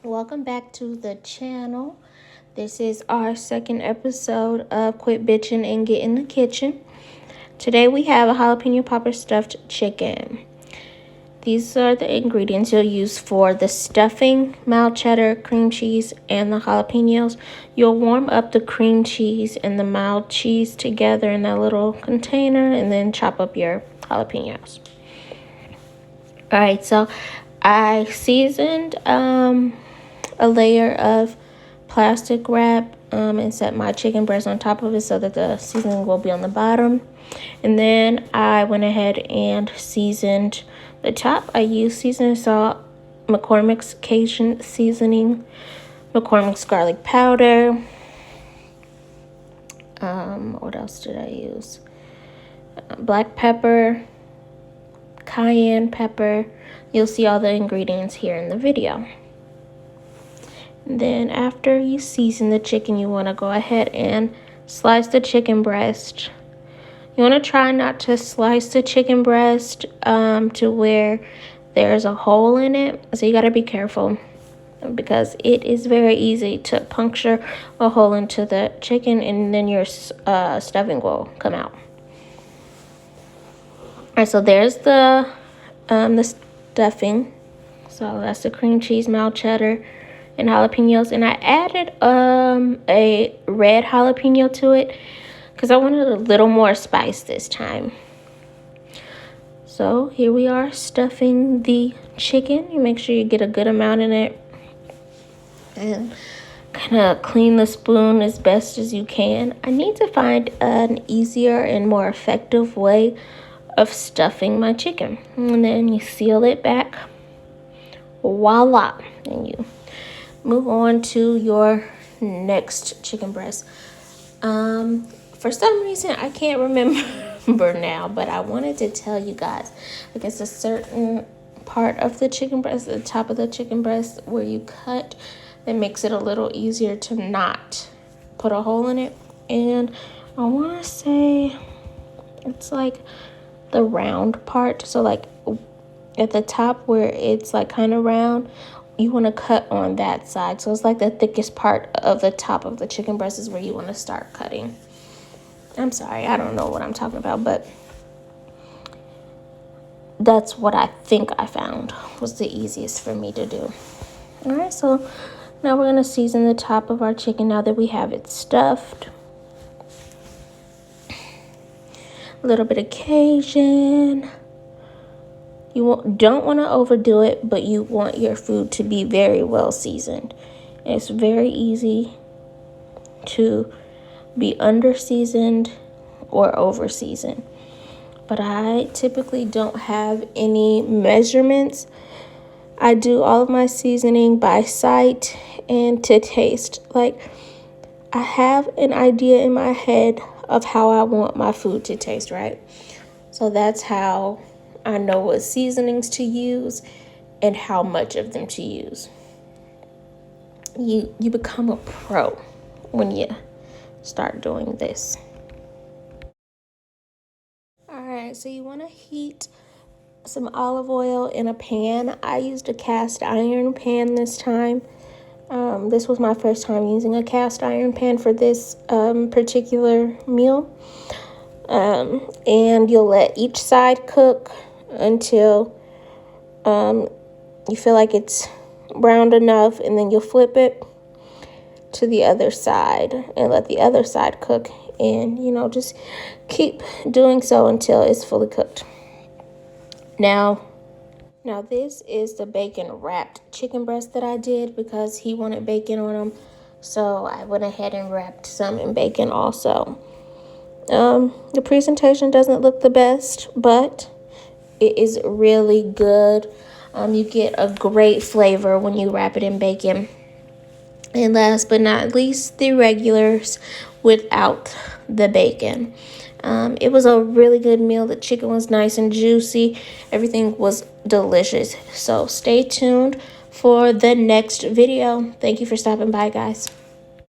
Welcome back to the channel. This is our second episode of Quit Bitching and Get in the Kitchen. Today we have a jalapeno popper stuffed chicken. These are the ingredients you'll use for the stuffing: mild cheddar, cream cheese, and the jalapenos. You'll warm up the cream cheese and the mild cheese together in that little container and then chop up your jalapenos. Alright, so I seasoned a layer of plastic wrap and set my chicken breast on top of it so that the seasoning will be on the bottom. And then I went ahead and seasoned the top. I used seasoning salt, McCormick's Cajun seasoning, McCormick's garlic powder. What else did I use? Black pepper, cayenne pepper. You'll see all the ingredients here in the video. Then after you season the chicken, you want to go ahead and slice the chicken breast. You want to try not to slice the chicken breast to where there's a hole in it. So you got to be careful because it is very easy to puncture a hole into the chicken and then your stuffing will come out. All right, so there's the stuffing. So that's the cream cheese, mild cheddar, and jalapenos. And I added a red jalapeno to it because I wanted a little more spice this time. So here we are stuffing the chicken. You make sure you get a good amount in it and kind of clean the spoon as best as you can. I need to find an easier and more effective way of stuffing my chicken. And then you seal it back. Voila. And you move on to your next chicken breast. For some reason, I can't remember now, but I wanted to tell you guys, I guess a certain part of the chicken breast, the top of the chicken breast where you cut, that makes it a little easier to not put a hole in it. And I want to say it's like the round part. So like at the top where it's like kind of round, you want to cut on that side. So it's like the thickest part of the top of the chicken breast is where you want to start cutting. I'm sorry, I don't know what I'm talking about, but that's what I think I found was the easiest for me to do. All right, so now we're going to season the top of our chicken now that we have it stuffed. A little bit of Cajun. You don't want to overdo it, but you want your food to be very well seasoned. It's very easy to be under-seasoned or over-seasoned. But I typically don't have any measurements. I do all of my seasoning by sight and to taste. Like, I have an idea in my head of how I want my food to taste, right? So that's how I know what seasonings to use and how much of them to use. You become a pro when you start doing this. All right, so you want to heat some olive oil in a pan. I used a cast iron pan this time. This was my first time using a cast iron pan for this particular meal. And you'll let each side cook until you feel like it's browned enough, and then you'll flip it to the other side and let the other side cook, and just keep doing so until it's fully cooked. Now this is the bacon wrapped chicken breast that I did because he wanted bacon on them, so I went ahead and wrapped some in bacon also. The presentation doesn't look the best, but it is really good. You get a great flavor when you wrap it in bacon. And last but not least, the regulars without the bacon. It was a really good meal. The chicken was nice and juicy. Everything was delicious. So stay tuned for the next video. Thank you for stopping by, guys.